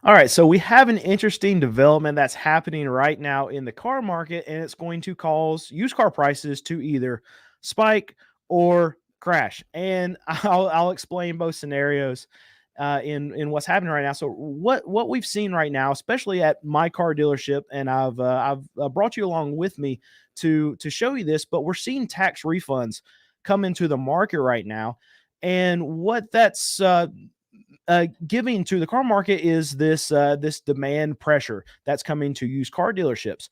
All right, so we have an interesting development that's happening right now in the car market, and it's going to cause used car prices to either spike or crash. And I'll explain both scenarios in what's happening right now. So what we've seen right now, especially at my car dealership, and I've brought you along with me to show you this, but we're seeing tax refunds come into the market right now, and what that's giving to the car market is this demand pressure that's coming to used car dealerships.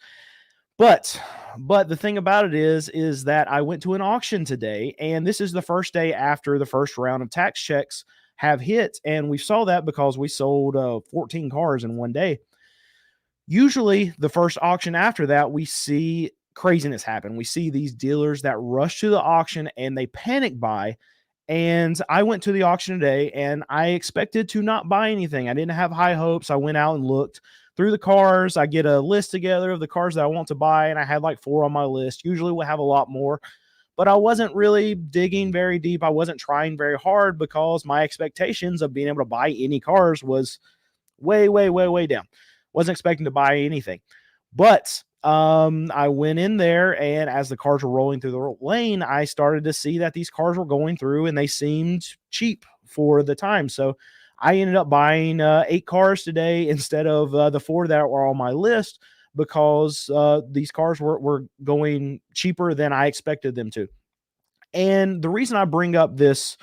But but the thing about it is that I went to an auction today, and this is the first day after the first round of tax checks have hit, and we saw that because we sold 14 cars in one day. Usually, the first auction after that, we see craziness happen. We see these dealers that rush to the auction and they panic buy, and I went to the auction today and I expected to not buy anything. I didn't have high hopes. I went out and looked through the cars. I get a list together of the cars that I want to buy, and I had like four on my list. Usually we'll have a lot more, but I wasn't really digging very deep. I wasn't trying very hard because my expectations of being able to buy any cars was way, way, way, way down. Wasn't expecting to buy anything. But I went in there, and as the cars were rolling through the lane, I started to see that these cars were going through and they seemed cheap for the time. So I ended up buying 8 cars today instead of the four that were on my list because these cars were going cheaper than I expected them to. And the reason I bring up this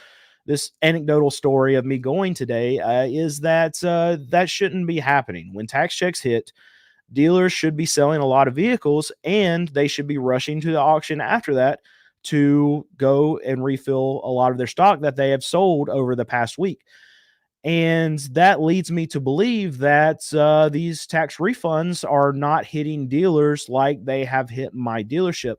anecdotal story of me going today is that that shouldn't be happening. When tax checks hit, dealers should be selling a lot of vehicles, and they should be rushing to the auction after that to go and refill a lot of their stock that they have sold over the past week. And that leads me to believe that these tax refunds are not hitting dealers like they have hit my dealership.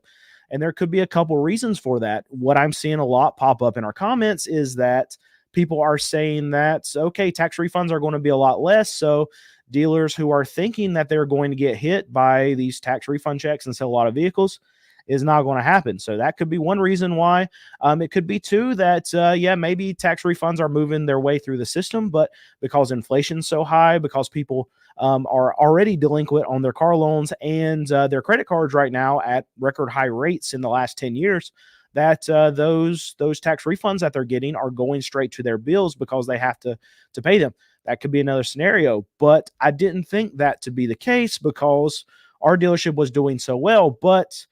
And there could be a couple reasons for that. What I'm seeing a lot pop up in our comments is that people are saying that, okay, tax refunds are going to be a lot less. So dealers who are thinking that they're going to get hit by these tax refund checks and sell a lot of vehicles is not going to happen. So that could be one reason why. It could be two that yeah, maybe tax refunds are moving their way through the system, but because inflation's so high, because people are already delinquent on their car loans and their credit cards right now at record high rates in the last 10 years, that those tax refunds that they're getting are going straight to their bills because they have to pay them. That could be another scenario, but I didn't think that to be the case because our dealership was doing so well. But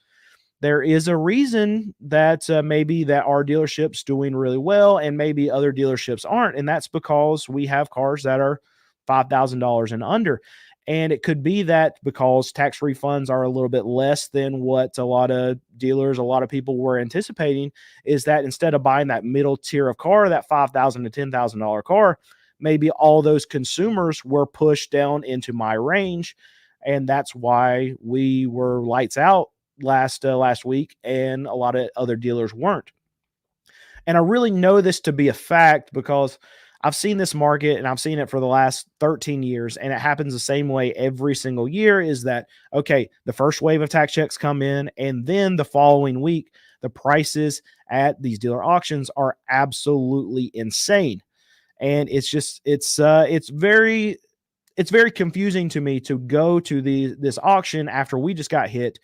there is a reason that maybe that our dealership's doing really well and maybe other dealerships aren't, and that's because we have cars that are $5,000 and under. And it could be that because tax refunds are a little bit less than what a lot of dealers, a lot of people were anticipating, is that instead of buying that middle tier of car, that $5,000 to $10,000 car, maybe all those consumers were pushed down into my range, and that's why we were lights out last week, and a lot of other dealers weren't. And I really know this to be a fact because I've seen this market and I've seen it for the last 13 years, and it happens the same way every single year. Is that okay? The first wave of tax checks come in, and then the following week, the prices at these dealer auctions are absolutely insane. And it's just it's very confusing to me to go to this auction after we just got hit,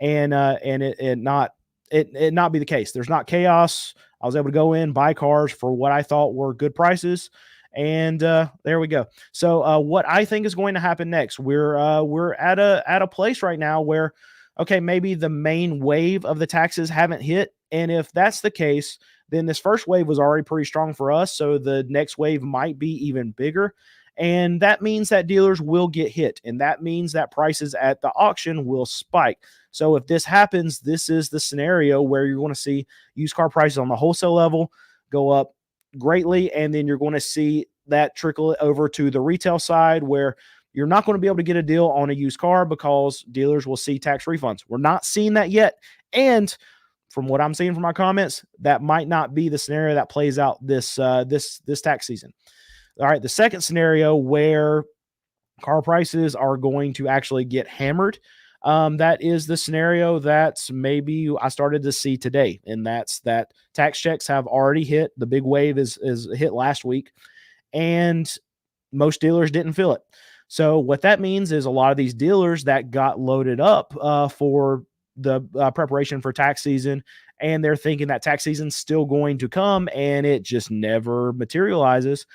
and it not be the case. There's not chaos. I was able to go in, buy cars for what I thought were good prices, and there we go. So what I think is going to happen next, we're at a place right now where okay, maybe the main wave of the taxes haven't hit, and if that's the case, then this first wave was already pretty strong for us. So the next wave might be even bigger. And that means that dealers will get hit. And that means that prices at the auction will spike. So if this happens, this is the scenario where you're going to see used car prices on the wholesale level go up greatly. And then you're going to see that trickle over to the retail side where you're not going to be able to get a deal on a used car because dealers will see tax refunds. We're not seeing that yet. And from what I'm seeing from my comments, that might not be the scenario that plays out this tax season. All right, the second scenario where car prices are going to actually get hammered, that is the scenario that maybe I started to see today, and that's that tax checks have already hit. The big wave is hit last week, and most dealers didn't feel it. So what that means is a lot of these dealers that got loaded up for the preparation for tax season, and they're thinking that tax season's still going to come and it just never materializes,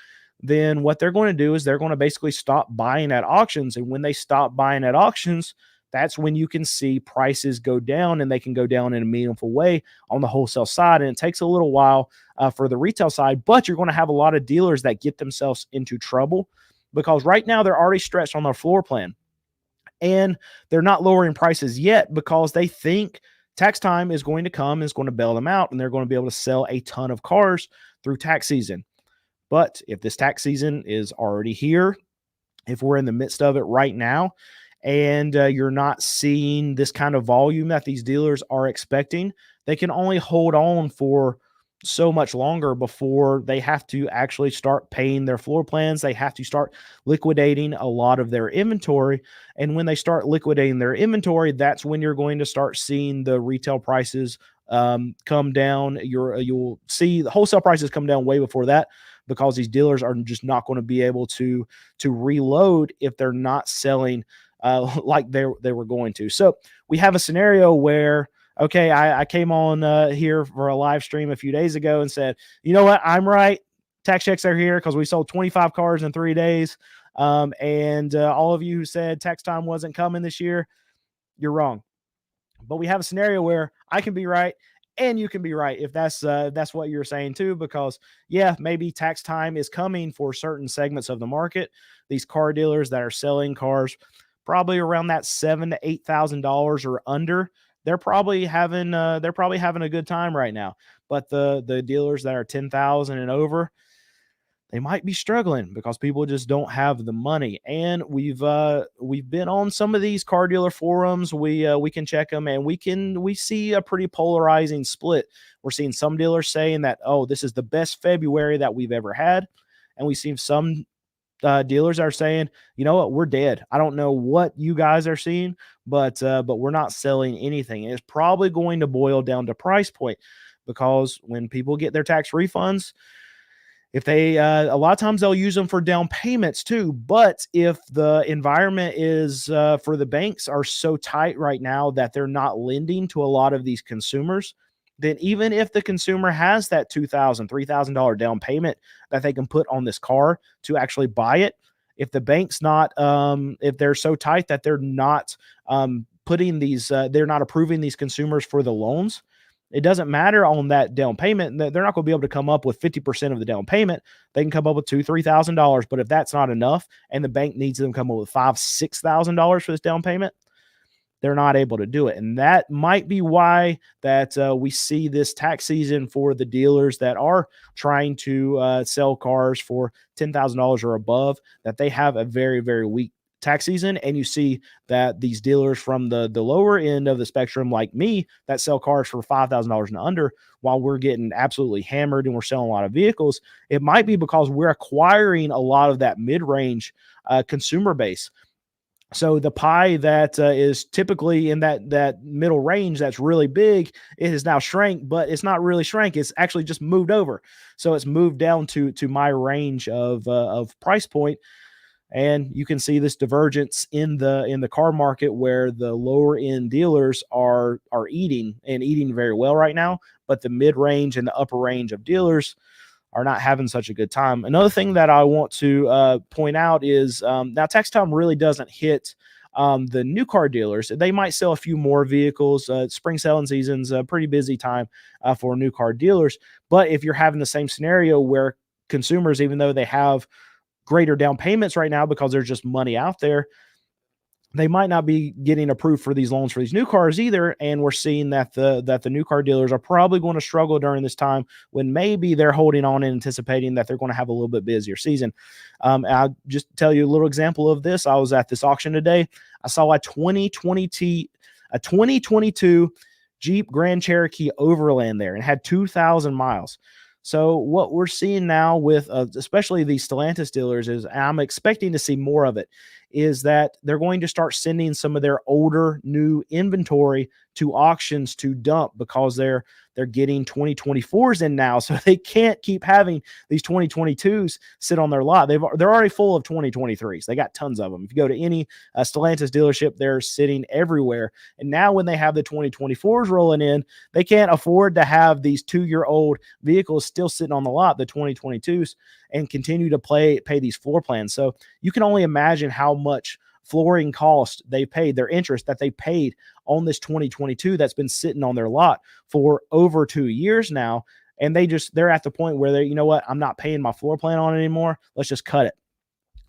then what they're going to do is they're going to basically stop buying at auctions. And when they stop buying at auctions, that's when you can see prices go down, and they can go down in a meaningful way on the wholesale side. And it takes a little while for the retail side, but you're going to have a lot of dealers that get themselves into trouble because right now they're already stretched on their floor plan, and they're not lowering prices yet because they think tax time is going to come and it's going to bail them out, and they're going to be able to sell a ton of cars through tax season. But if this tax season is already here, if we're in the midst of it right now, and you're not seeing this kind of volume that these dealers are expecting, they can only hold on for so much longer before they have to actually start paying their floor plans. They have to start liquidating a lot of their inventory. And when they start liquidating their inventory, that's when you're going to start seeing the retail prices come down. You'll see the wholesale prices come down way before that, because these dealers are just not going to be able to reload if they're not selling like they were going to. So we have a scenario where, okay, I came on here for a live stream a few days ago and said, you know what, I'm right. Tax checks are here because we sold 25 cars in 3 days. And all of you who said tax time wasn't coming this year, you're wrong. But we have a scenario where I can be right and you can be right if that's what you're saying too, because yeah, maybe tax time is coming for certain segments of the market. These car dealers that are selling cars probably around that $7,000 to $8,000 or under, they're probably having a good time right now. But the dealers that are 10,000 and over, they might be struggling because people just don't have the money. And we've been on some of these car dealer forums. We can check them, and we see a pretty polarizing split. We're seeing some dealers saying that, oh, this is the best February that we've ever had, and we see some dealers are saying, you know what, we're dead. I don't know what you guys are seeing, but we're not selling anything. And it's probably going to boil down to price point, because when people get their tax refunds, if they a lot of times they'll use them for down payments too. But if the environment is for the banks are so tight right now that they're not lending to a lot of these consumers, then even if the consumer has that $2,000, $3,000 down payment that they can put on this car to actually buy it, if the bank's not, if they're so tight that they're not putting these, they're not approving these consumers for the loans, it doesn't matter on that down payment. They're not going to be able to come up with 50% of the down payment. They can come up with $2,000, $3,000, but if that's not enough and the bank needs them to come up with $5,000, $6,000 for this down payment, they're not able to do it. And that might be why that we see this tax season for the dealers that are trying to sell cars for $10,000 or above, that they have a very, very weak tax season. And you see that these dealers from the lower end of the spectrum, like me, that sell cars for $5,000 and under, while we're getting absolutely hammered and we're selling a lot of vehicles, it might be because we're acquiring a lot of that mid-range consumer base. So the pie that is typically in that middle range that's really big, it has now shrank, but it's not really shrank. It's actually just moved over. So it's moved down to my range of price point. And you can see this divergence in the car market, where the lower end dealers are eating very well right now, but the mid range and the upper range of dealers are not having such a good time. Another thing that I want to point out is now tax time really doesn't hit the new car dealers. They might sell a few more vehicles. Spring selling season's a pretty busy time for new car dealers. But if you're having the same scenario where consumers, even though they have greater down payments right now because there's just money out there, they might not be getting approved for these loans for these new cars either. And we're seeing that the new car dealers are probably going to struggle during this time, when maybe they're holding on and anticipating that they're going to have a little bit busier season. I'll just tell you a little example of this. I was at this auction today. I saw a 2022 Jeep Grand Cherokee Overland there, and had 2,000 miles. So what we're seeing now with especially these Stellantis dealers is, and I'm expecting to see more of it, is that they're going to start sending some of their older new inventory to auctions to dump, because they're they're getting 2024s in now, so they can't keep having these 2022s sit on their lot. They're already full of 2023s. They got tons of them. If you go to any Stellantis dealership, they're sitting everywhere. And now when they have the 2024s rolling in, they can't afford to have these 2-year-old vehicles still sitting on the lot, the 2022s, and continue to pay these floor plans. So you can only imagine how much flooring cost they paid, their interest that they paid on this 2022 that's been sitting on their lot for over 2 years now. And they're at the point where you know what, I'm not paying my floor plan on it anymore. Let's just cut it.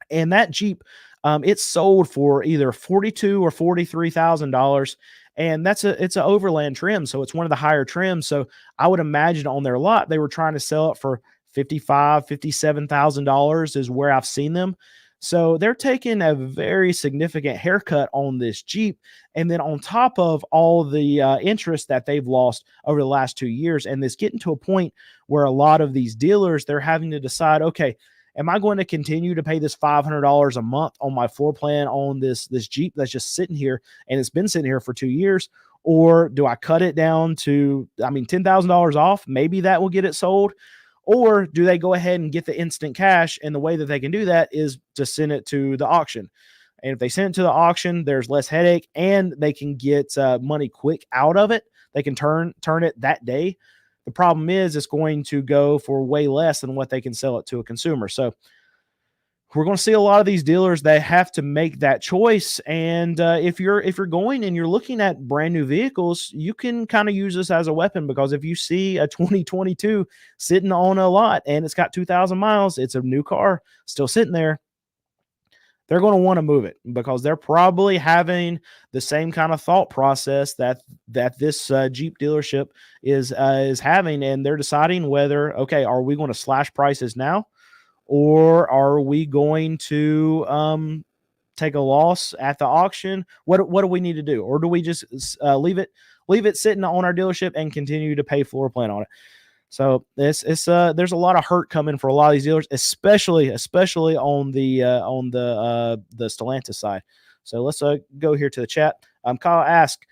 And that Jeep, it's sold for either $42,000 or $43,000, and it's an overland trim, so it's one of the higher trims. So I would imagine on their lot they were trying to sell it for $55,000, $57,000 is where I've seen them. So they're taking a very significant haircut on this Jeep, and then on top of all the interest that they've lost over the last 2 years, and it's getting to a point where a lot of these dealers, they're having to decide, okay, am I going to continue to pay this $500 a month on my floor plan on this Jeep that's just sitting here and it's been sitting here for 2 years? Or do I cut it down to, $10,000 off? Maybe that will get it sold. Or do they go ahead and get the instant cash? And the way that they can do that is to send it to the auction. And if they send it to the auction, there's less headache and they can get money quick out of it. They can turn it that day. The problem is it's going to go for way less than what they can sell it to a consumer. So we're going to see a lot of these dealers that have to make that choice. And if you're going and you're looking at brand new vehicles, you can kind of use this as a weapon, because if you see a 2022 sitting on a lot and it's got 2,000 miles, it's a new car still sitting there, they're going to want to move it, because they're probably having the same kind of thought process that this Jeep dealership is having, and they're deciding whether, okay, are we going to slash prices now, or are we going to take a loss at the auction? What do we need to do, or do we just leave it sitting on our dealership and continue to pay floor plan on it? So there's a lot of hurt coming for a lot of these dealers, especially on the Stellantis side. So let's go here to the chat. Kyle asked,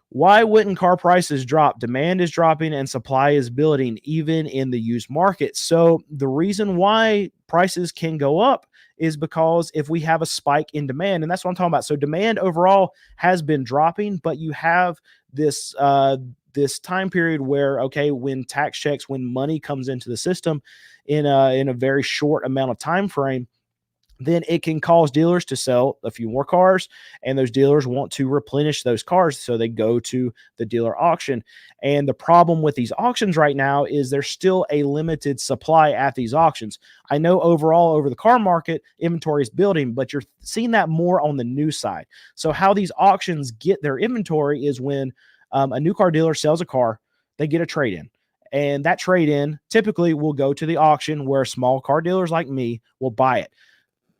why wouldn't car prices drop? Demand is dropping and supply is building, even in the used market. So the reason why prices can go up is because if we have a spike in demand, and that's what I'm talking about. So demand overall has been dropping, but you have this time period where, okay, when tax checks, when money comes into the system in a very short amount of time frame, then it can cause dealers to sell a few more cars, and those dealers want to replenish those cars, so they go to the dealer auction. And the problem with these auctions right now is there's still a limited supply at these auctions. I know overall over the car market, inventory is building, but you're seeing that more on the new side. So how these auctions get their inventory is when a new car dealer sells a car, they get a trade-in. And that trade-in typically will go to the auction, where small car dealers like me will buy it.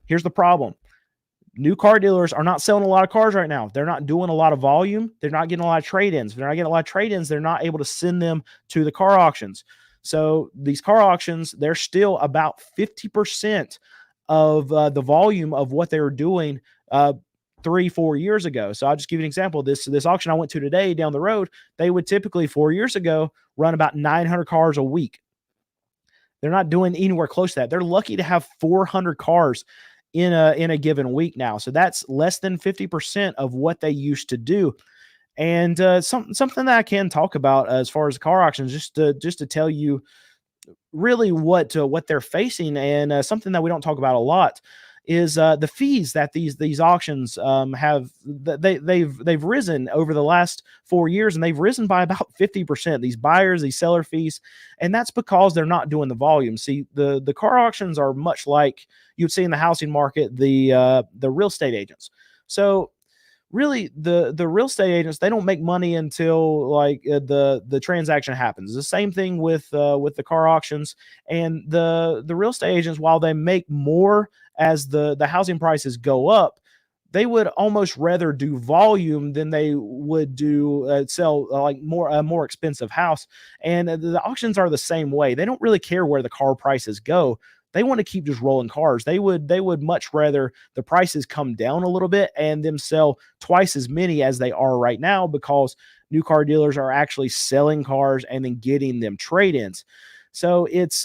Here's the problem. New car dealers are not selling a lot of cars right now. They're not doing a lot of volume. They're not getting a lot of trade-ins. If they're not getting a lot of trade-ins, they're not able to send them to the car auctions. So these car auctions, they're still about 50% of the volume of what they were doing 3-4 years ago. So I'll just give you an example. This auction I went to today down the road, they would typically 4 years ago run about 900 cars a week. They're not doing anywhere close to that. They're lucky to have 400 cars in a given week now. So that's less than 50% of what they used to do. And something that I can talk about as far as car auctions, just to tell you really what they're facing, and something that we don't talk about a lot is the fees that these auctions have. They've risen over the last 4 years, and they've risen by about 50%. These buyers, these seller fees, and that's because they're not doing the volume. See, the car auctions are much like you'd see in the housing market, the real estate agents. So really, the real estate agents, they don't make money until the transaction happens. The same thing with the car auctions, and the real estate agents, while they make more as the housing prices go up, they would almost rather do volume than they would do sell a more expensive house. And the auctions are the same way. They don't really care where the car prices go. They want to keep just rolling cars. They would much rather the prices come down a little bit and them sell twice as many as they are right now, because new car dealers are actually selling cars and then getting them trade-ins. So it's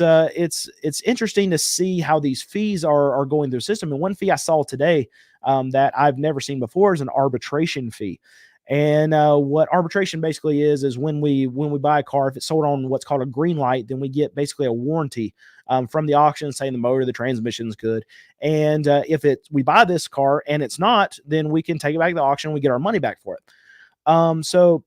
interesting to see how these fees are going through the system. And one fee I saw today, that I've never seen before, is an arbitration fee. And what arbitration basically is when we buy a car, if it's sold on what's called a green light, then we get basically a warranty from the auction saying the motor, the transmission's good. And if we buy this car and it's not, then we can take it back to the auction. We get our money back for it. So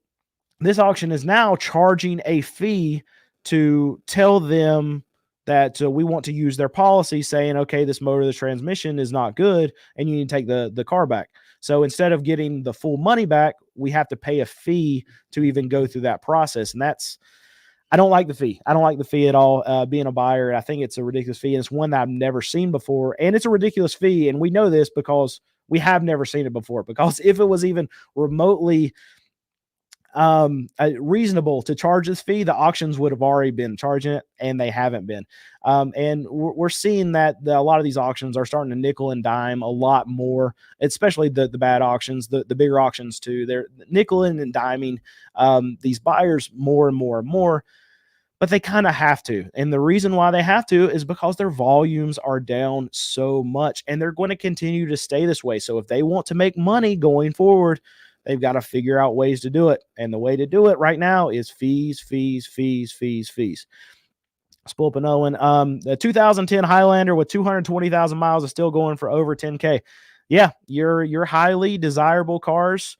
this auction is now charging a fee to tell them that we want to use their policy, saying, okay, this motor, the transmission is not good, and you need to take the car back. So instead of getting the full money back, we have to pay a fee to even go through that process. And I don't like the fee. I don't like the fee at all. Being a buyer, I think it's a ridiculous fee, and it's one that I've never seen before. And it's a ridiculous fee, and we know this because we have never seen it before. Because if it was even remotely reasonable to charge this fee, the auctions would have already been charging it, and they haven't been. And we're seeing that a lot of these auctions are starting to nickel and dime a lot more, especially the bad auctions, the bigger auctions too. They're nickeling and diming these buyers more and more and more. But they kind of have to. And the reason why they have to is because their volumes are down so much, and they're going to continue to stay this way. So if they want to make money going forward, they've got to figure out ways to do it. And the way to do it right now is fees, fees, fees, fees, fees. Let's pull up another one. The 2010 Highlander with 220,000 miles is still going for over 10K. Yeah, your highly desirable cars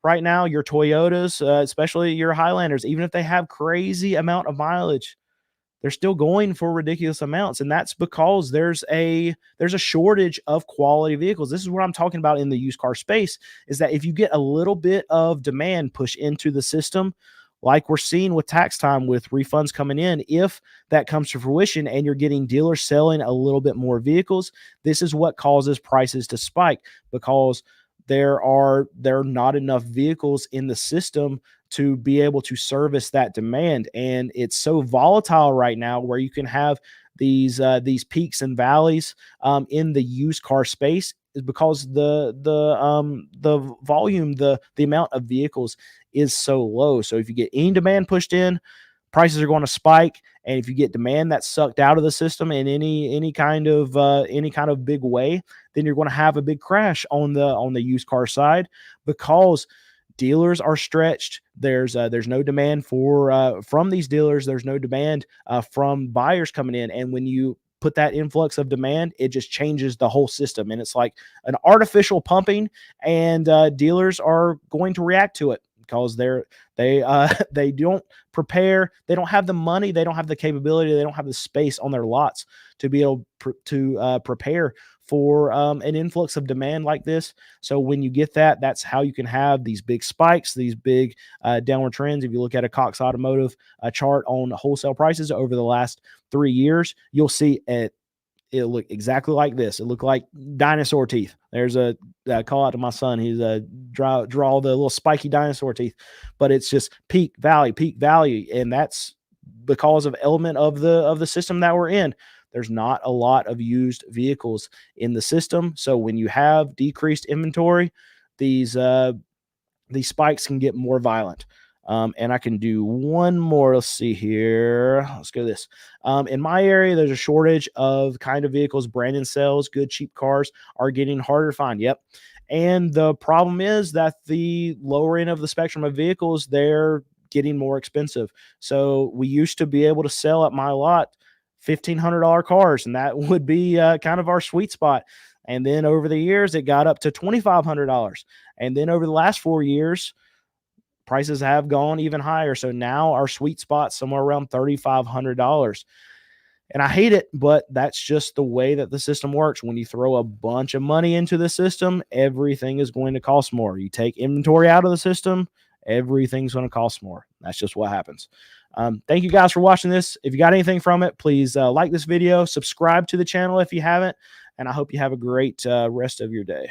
right now, your Toyotas, especially your Highlanders, even if they have crazy amount of mileage, they're still going for ridiculous amounts. And that's because there's a shortage of quality vehicles. This is what I'm talking about in the used car space, is that if you get a little bit of demand push into the system, like we're seeing with tax time, with refunds coming in, if that comes to fruition and you're getting dealers selling a little bit more vehicles, this is what causes prices to spike, because there are not enough vehicles in the system to be able to service that demand. And it's so volatile right now, where you can have these peaks and valleys in the used car space, is because the volume, the amount of vehicles is so low. So if you get any demand pushed in, prices are going to spike. And if you get demand that's sucked out of the system in any kind of big way, then you're going to have a big crash on the used car side, because dealers are stretched. There's no demand from these dealers. There's no demand from buyers coming in. And when you put that influx of demand, it just changes the whole system. And it's like an artificial pumping, and dealers are going to react to it, because they don't prepare. They don't have the money. They don't have the capability. They don't have the space on their lots to be able to prepare for an influx of demand like this. So when you get that, that's how you can have these big spikes, these big downward trends. If you look at a Cox Automotive chart on wholesale prices over the last 3 years, you'll see it'll look exactly like this. It looked like dinosaur teeth. There's a call out to my son. He's draw the little spiky dinosaur teeth, but it's just peak valley, and that's because of element of the system that we're in. There's not a lot of used vehicles in the system. So when you have decreased inventory, these spikes can get more violent. And I can do one more. Let's see here. Let's go to this. In my area, there's a shortage of kind of vehicles. Brandon sells good, cheap cars are getting harder to find. Yep. And the problem is that the lower end of the spectrum of vehicles, they're getting more expensive. So we used to be able to sell at my lot $1,500 cars, and that would be kind of our sweet spot. And then over the years, it got up to $2,500. And then over the last 4 years, prices have gone even higher. So now our sweet spot's somewhere around $3,500. And I hate it, but that's just the way that the system works. When you throw a bunch of money into the system, everything is going to cost more. You take inventory out of the system, everything's going to cost more. That's just what happens. Thank you guys for watching this. If you got anything from it, please like this video, subscribe to the channel if you haven't, and I hope you have a great rest of your day.